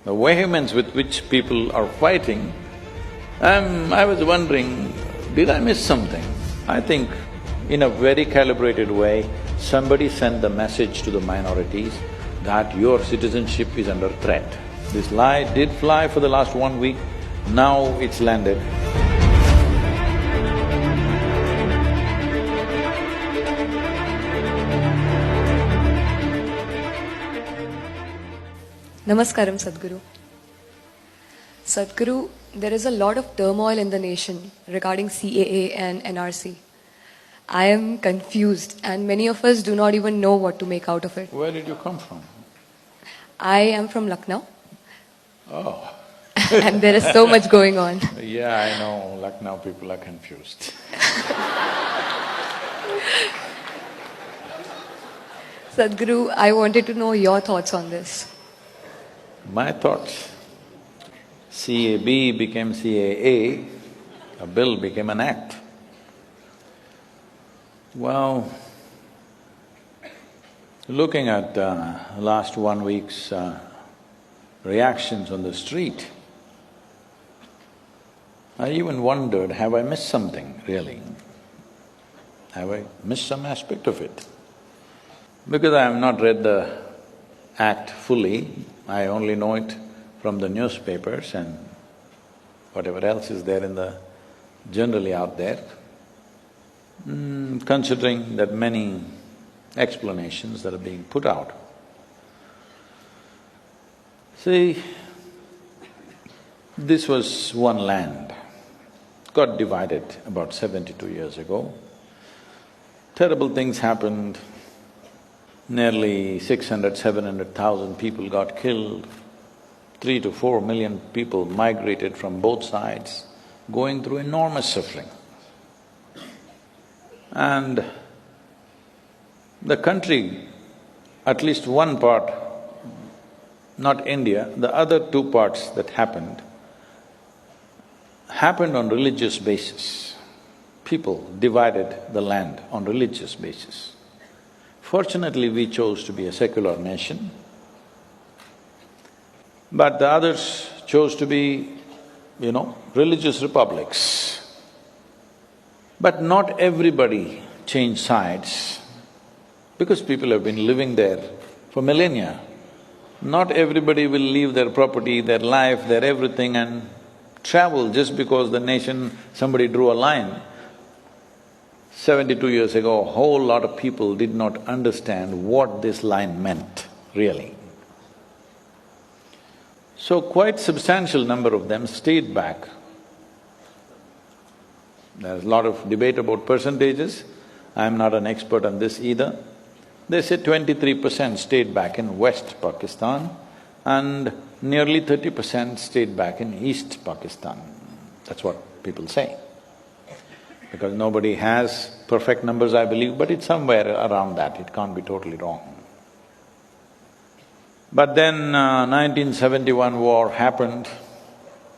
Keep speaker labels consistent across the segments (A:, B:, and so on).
A: The vehemence with which people are fighting, I was wondering, did I miss something? I think in a very calibrated way, somebody sent the message to the minorities that your citizenship is under threat. This lie did fly for the last 1 week, now it's landed.
B: Namaskaram, Sadhguru. Sadhguru, there is a lot of turmoil in the nation regarding CAA and NRC. I am confused and many of us do not even know what to make out of it.
A: Where did you come from?
B: I am from Lucknow.
A: Oh.
B: And there is so much going on.
A: Yeah, I know, Lucknow people are confused.
B: Sadhguru, I wanted to know your thoughts on this.
A: My thoughts, CAB became CAA, a bill became an act. Well, looking at last 1 week's reactions on the street, I even wondered, have I missed something really? Have I missed some aspect of it? Because I have not read the act fully, I only know it from the newspapers and whatever else is there in the… generally out there. Considering that many explanations that are being put out. See, this was one land, got divided about 72 years ago. Terrible things happened, nearly 600, 700,000 people got killed, 3 to 4 million people migrated from both sides, going through enormous suffering. And the country, at least one part, not India, the other two parts that happened on religious basis. People divided the land on religious basis. Fortunately, we chose to be a secular nation, but the others chose to be, religious republics. But not everybody changed sides, because people have been living there for millennia. Not everybody will leave their property, their life, their everything and travel just because the nation… somebody drew a line. 72 years ago, a whole lot of people did not understand what this line meant, really. So quite substantial number of them stayed back. There's a lot of debate about percentages, I'm not an expert on this either. They say 23% stayed back in West Pakistan and nearly 30% stayed back in East Pakistan. That's what people say. Because nobody has perfect numbers, I believe, but it's somewhere around that, it can't be totally wrong. But then 1971 war happened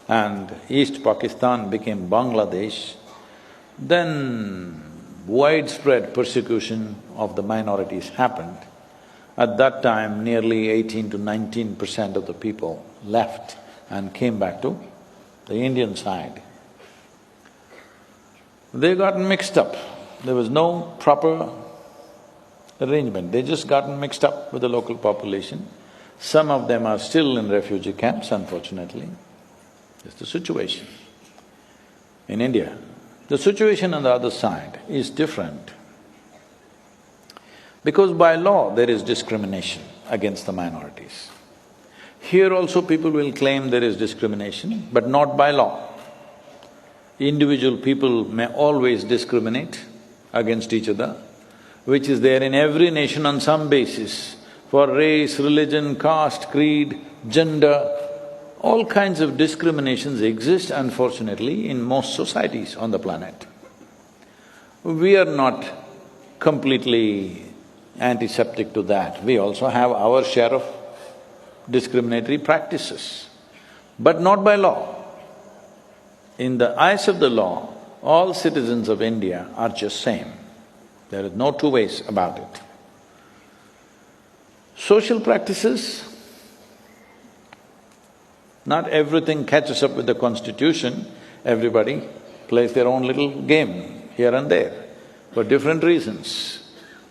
A: and East Pakistan became Bangladesh. Then widespread persecution of the minorities happened. At that time, nearly 18 to 19% of the people left and came back to the Indian side. They got mixed up, there was no proper arrangement, they just gotten mixed up with the local population. Some of them are still in refugee camps, unfortunately. It's the situation in India. The situation on the other side is different. Because by law there is discrimination against the minorities. Here also people will claim there is discrimination, but not by law. Individual people may always discriminate against each other, which is there in every nation on some basis, for race, religion, caste, creed, gender. All kinds of discriminations exist, unfortunately, in most societies on the planet. We are not completely antiseptic to that, we also have our share of discriminatory practices, but not by law. In the eyes of the law, all citizens of India are just same. There is no two ways about it. Social practices, Not everything catches up with the constitution, everybody plays their own little game here and there for different reasons.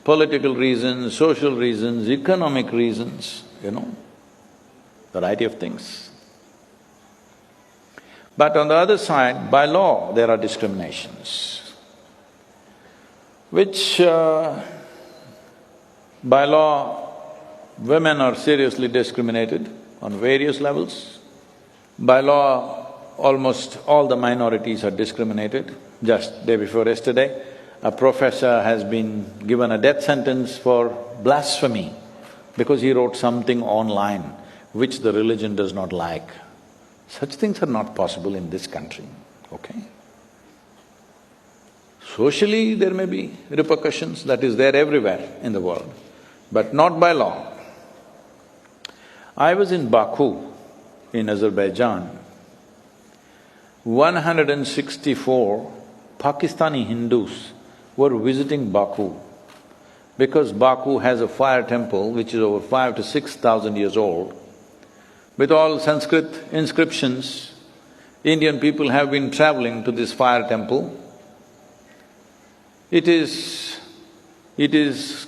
A: Political reasons, social reasons, economic reasons, variety of things. But on the other side, by law, there are discriminations, which by law, women are seriously discriminated on various levels. By law, almost all the minorities are discriminated. Just day before yesterday, a professor has been given a death sentence for blasphemy because he wrote something online which the religion does not like. Such things are not possible in this country, okay? Socially, there may be repercussions, that is there everywhere in the world, but not by law. I was in Baku, in Azerbaijan. 164 Pakistani Hindus were visiting Baku because Baku has a fire temple which is over 5,000 to 6,000 years old. With all Sanskrit inscriptions, Indian people have been traveling to this fire temple. It is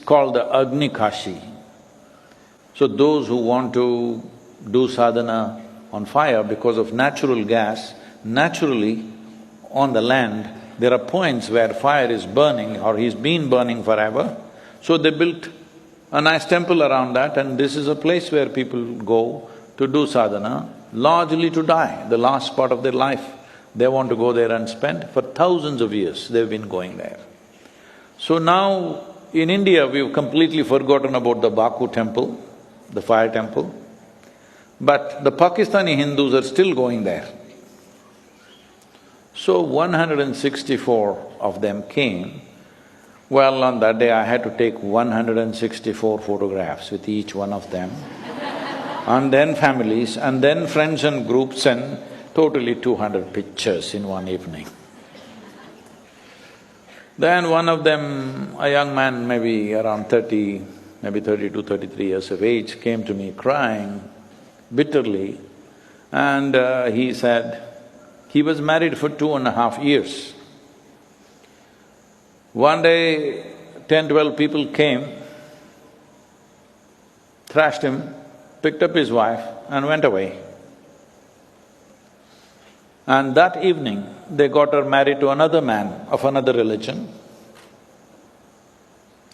A: called the Agni Kashi. So those who want to do sadhana on fire because of natural gas, naturally on the land there are points where fire is burning or is been burning forever. So they built a nice temple around that, and this is a place where people go to do sadhana, largely to die, the last part of their life. They want to go there and spend. For thousands of years they've been going there. So now in India we've completely forgotten about the Baku temple, the fire temple, but the Pakistani Hindus are still going there. So 164 of them came. Well, on that day I had to take 164 photographs with each one of them, and then families, and then friends and groups, and totally 200 pictures in one evening. Then one of them, a young man, maybe around 30, maybe 32, 33 years of age, came to me crying bitterly, and he said he was married for 2.5 years. One day, 10, 12 people came, thrashed him, picked up his wife and went away. And that evening, they got her married to another man of another religion,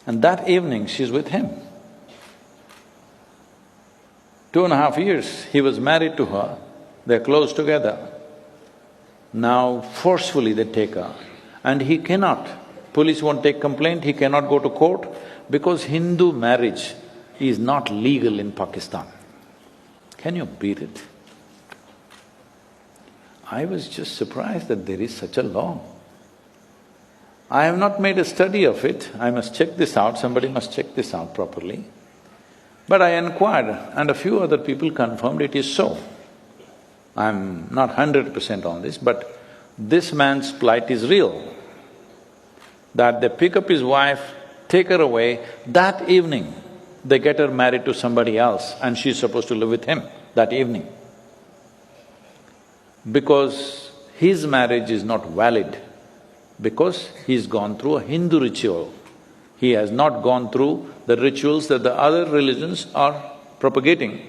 A: and that evening she's with him. 2.5 years he was married to her, they're close together. Now forcefully they take her, and he cannot, police won't take complaint, he cannot go to court because Hindu marriage is not legal in Pakistan. Can you beat it? I was just surprised that there is such a law. I have not made a study of it, I must check this out, somebody must check this out properly. But I inquired and a few other people confirmed it is so. I'm not 100% on this, but this man's plight is real. That they pick up his wife, take her away, that evening they get her married to somebody else and she's supposed to live with him that evening. Because his marriage is not valid, because he's gone through a Hindu ritual. He has not gone through the rituals that the other religions are propagating.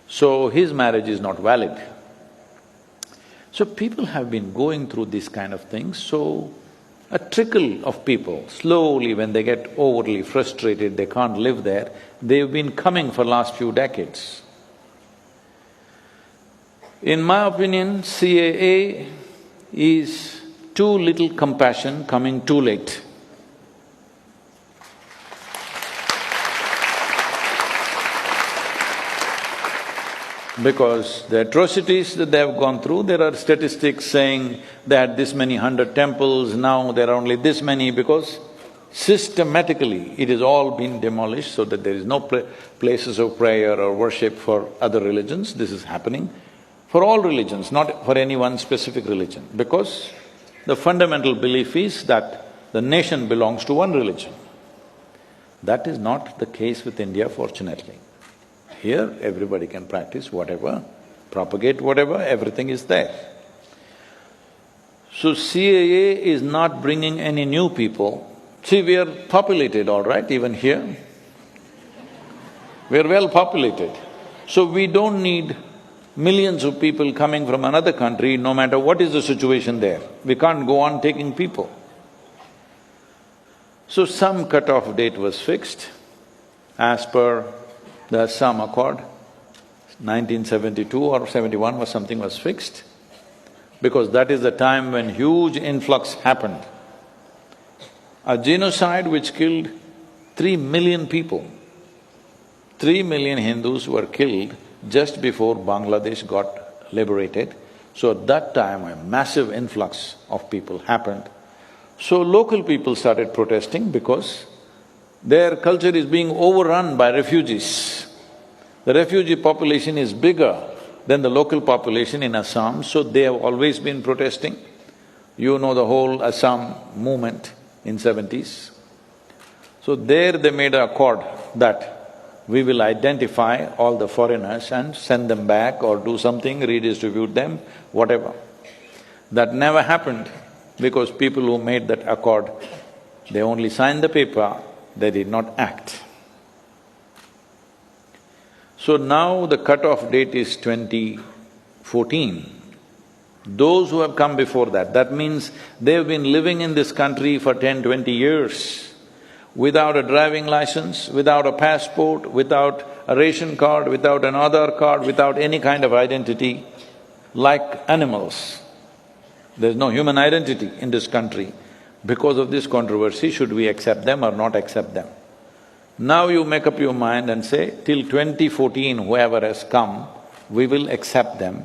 A: So his marriage is not valid. So people have been going through these kind of things, so a trickle of people, slowly when they get overly frustrated, they can't live there, they've been coming for last few decades. In my opinion, CAA is too little compassion coming too late. Because the atrocities that they have gone through, there are statistics saying they had this many 100 temples, now there are only this many, because systematically it has all been demolished so that there is no places of prayer or worship for other religions. This is happening for all religions, not for any one specific religion, because the fundamental belief is that the nation belongs to one religion. That is not the case with India, fortunately. Here, everybody can practice whatever propagate whatever, everything is there. So CAA is not bringing any new people. See, we are populated, all right, even here. We are well populated. So we don't need millions of people coming from another country, no matter what is the situation there. We can't go on taking people. So some cut-off date was fixed as per the Assam Accord. 1972 or 71 or something was fixed, because that is the time when huge influx happened. A genocide which killed 3 million people. 3 million Hindus were killed just before Bangladesh got liberated. So at that time, a massive influx of people happened. So local people started protesting because their culture is being overrun by refugees. The refugee population is bigger than the local population in Assam, so they have always been protesting. You know the whole Assam movement in 70s. So there they made an accord that we will identify all the foreigners and send them back or do something, redistribute them, whatever. That never happened because people who made that accord, they only signed the paper, they did not act. So now the cut-off date is 2014. Those who have come before that, that means they've been living in this country for 10, 20 years without a driving license, without a passport, without a ration card, without an Aadhaar card, without any kind of identity, like animals. There's no human identity in this country. Because of this controversy, should we accept them or not accept them? Now you make up your mind and say, till 2014 whoever has come, we will accept them.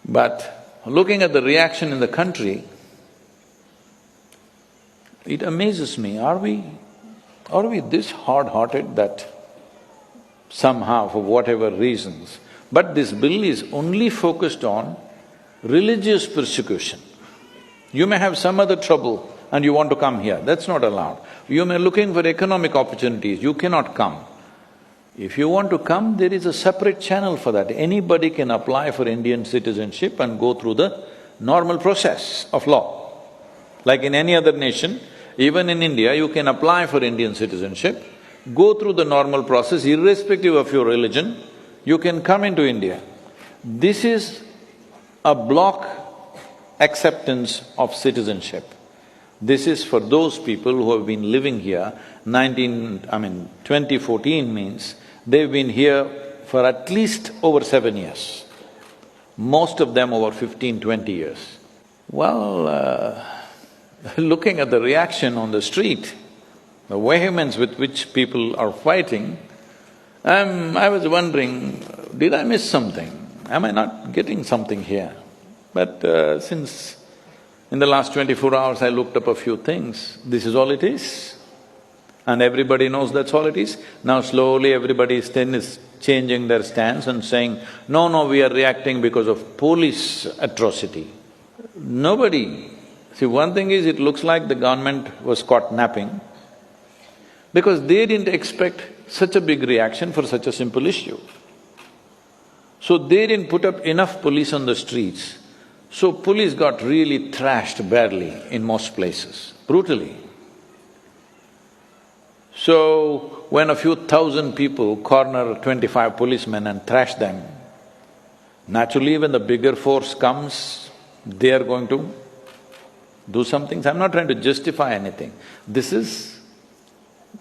A: But looking at the reaction in the country, it amazes me, are we this hard-hearted that somehow, for whatever reasons, but this bill is only focused on religious persecution. You may have some other trouble and you want to come here, that's not allowed. You may be looking for economic opportunities, you cannot come. If you want to come, there is a separate channel for that. Anybody can apply for Indian citizenship and go through the normal process of law. Like in any other nation, even in India, you can apply for Indian citizenship, go through the normal process irrespective of your religion, you can come into India. This is a block acceptance of citizenship. This is for those people who have been living here. 2014 means they've been here for at least over 7 years. Most of them over 15, 20 years. Well, looking at the reaction on the street, the vehemence with which people are fighting, I was wondering, did I miss something? Am I not getting something here? But since in the last 24 hours I looked up a few things, this is all it is. And everybody knows that's all it is. Now slowly everybody is changing their stance and saying, no, we are reacting because of police atrocity. Nobody… See, one thing is, it looks like the government was caught napping because they didn't expect such a big reaction for such a simple issue. So they didn't put up enough police on the streets. So police got really thrashed badly in most places, brutally. So when a few thousand people corner 25 policemen and thrash them, naturally when the bigger force comes, they are going to do some things. I'm not trying to justify anything. This is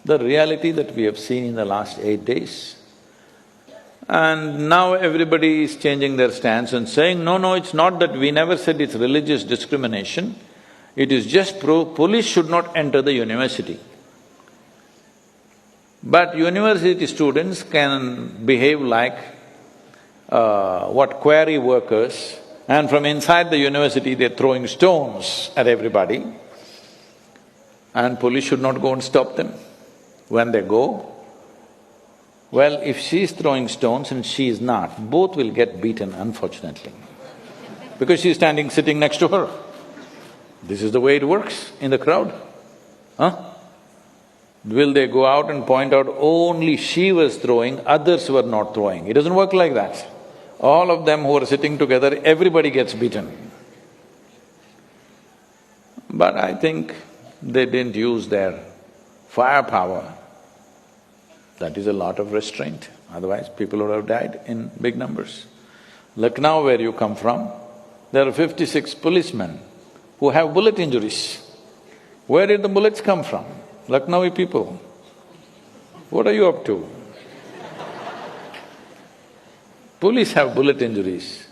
A: the reality that we have seen in the last 8 days. And now everybody is changing their stance and saying, no, it's not that, we never said it's religious discrimination, it is just police should not enter the university. But university students can behave like quarry workers, and from inside the university they're throwing stones at everybody, and police should not go and stop them. When they go, well, if she's throwing stones and she is not, both will get beaten, unfortunately, because she's sitting next to her. This is the way it works in the crowd, huh? Will they go out and point out only she was throwing, others were not throwing? It doesn't work like that. All of them who are sitting together, everybody gets beaten. But I think they didn't use their firepower. That is a lot of restraint, otherwise people would have died in big numbers. Lucknow, where you come from, there are 56 policemen who have bullet injuries. Where did the bullets come from? Lucknowi people. What are you up to? Police have bullet injuries.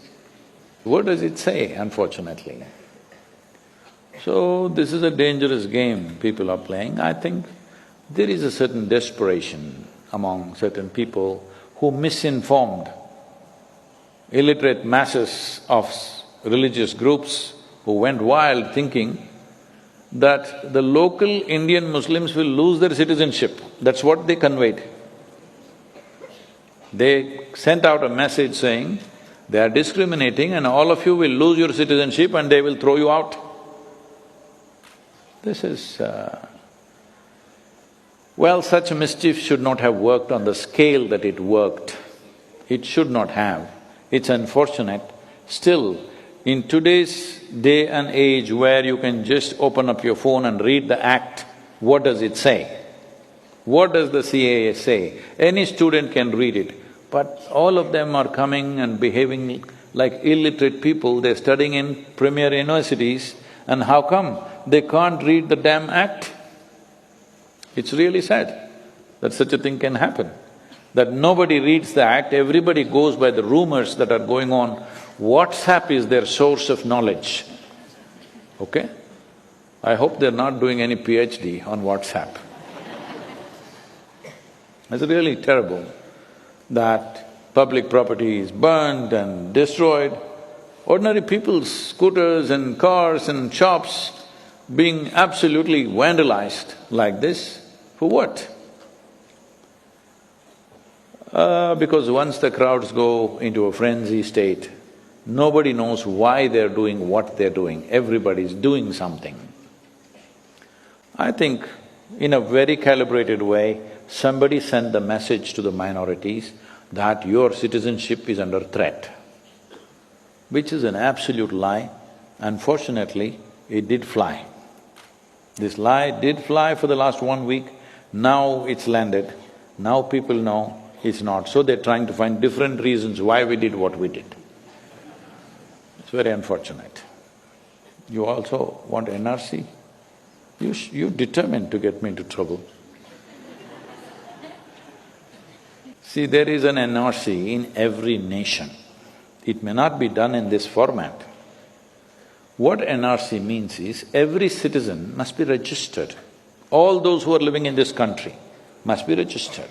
A: What does it say, unfortunately? So, this is a dangerous game people are playing. I think there is a certain desperation among certain people who misinformed illiterate masses of religious groups who went wild thinking that the local Indian Muslims will lose their citizenship. That's what they conveyed. They sent out a message saying, they are discriminating and all of you will lose your citizenship and they will throw you out. This is… well, such mischief should not have worked on the scale that it worked. It should not have. It's unfortunate. Still, in today's day and age where you can just open up your phone and read the act, what does it say? What does the CAA say? Any student can read it. But all of them are coming and behaving like illiterate people, they're studying in premier universities, and how come they can't read the damn act? It's really sad that such a thing can happen, that nobody reads the act, everybody goes by the rumors that are going on. WhatsApp is their source of knowledge, okay? I hope they're not doing any PhD on WhatsApp. It's really terrible that public property is burned and destroyed. Ordinary people's scooters and cars and shops being absolutely vandalized like this, for what? Because once the crowds go into a frenzy state, nobody knows why they're doing what they're doing, everybody's doing something. I think in a very calibrated way, somebody sent the message to the minorities that your citizenship is under threat, which is an absolute lie. Unfortunately, it did fly. This lie did fly for the last 1 week, now it's landed, now people know it's not, so they're trying to find different reasons why we did what we did. It's very unfortunate. You also want NRC? You're determined to get me into trouble. See, there is an NRC in every nation. It may not be done in this format. What NRC means is, every citizen must be registered. All those who are living in this country must be registered.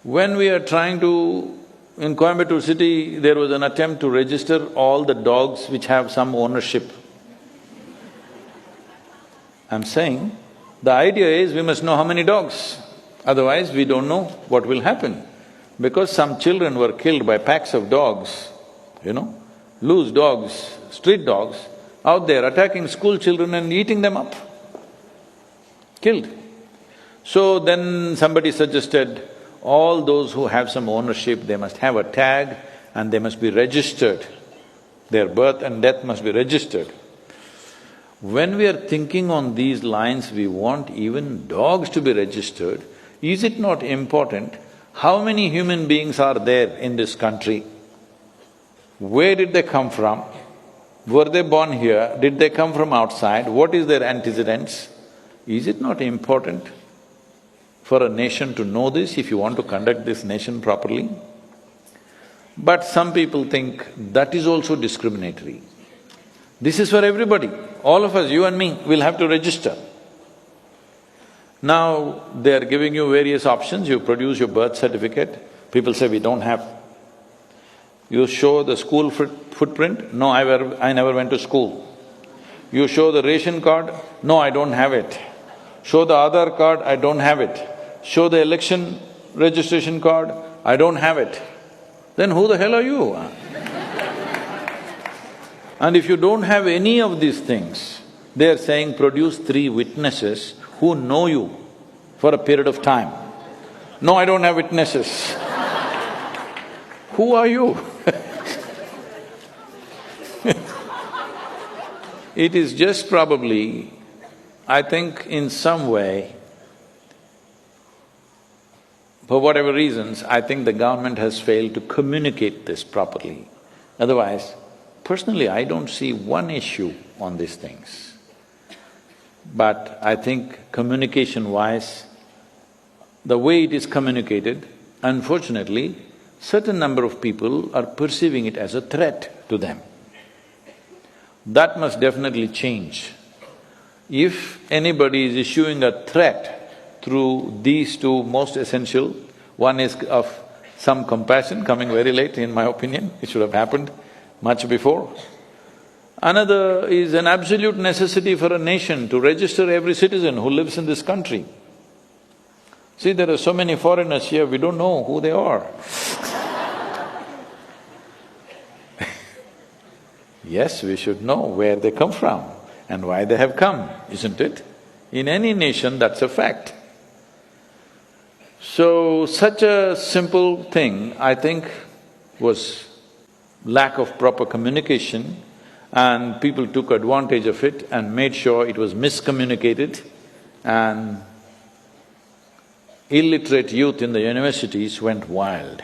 A: When we are trying to… in Coimbatore city, there was an attempt to register all the dogs which have some ownership. I'm saying, the idea is we must know how many dogs, otherwise we don't know what will happen. Because some children were killed by packs of dogs, loose dogs, street dogs, out there attacking school children and eating them up, killed. So then somebody suggested, all those who have some ownership, they must have a tag and they must be registered. Their birth and death must be registered. When we are thinking on these lines, we want even dogs to be registered. Is it not important how many human beings are there in this country? Where did they come from? Were they born here? Did they come from outside? What is their antecedents? Is it not important for a nation to know this if you want to conduct this nation properly? But some people think that is also discriminatory. This is for everybody. All of us, you and me, will have to register. Now, they are giving you various options, you produce your birth certificate, people say we don't have. You show the school footprint, no, I never went to school. You show the ration card, no, I don't have it. Show the Aadhaar card, I don't have it. Show the election registration card, I don't have it. Then who the hell are you? And if you don't have any of these things, they're saying produce 3 witnesses who know you for a period of time. No, I don't have witnesses. Who are you? It is just probably, I think in some way, for whatever reasons, I think the government has failed to communicate this properly. Otherwise, personally, I don't see one issue on these things. But I think communication-wise, the way it is communicated, unfortunately, certain number of people are perceiving it as a threat to them. That must definitely change. If anybody is issuing a threat through these two most essential, one is of some compassion, coming very late in my opinion, it should have happened much before. Another is an absolute necessity for a nation to register every citizen who lives in this country. See, there are so many foreigners here, we don't know who they are. Yes, we should know where they come from and why they have come, isn't it? In any nation, that's a fact. So, such a simple thing, I think, was lack of proper communication, and people took advantage of it and made sure it was miscommunicated, and illiterate youth in the universities went wild.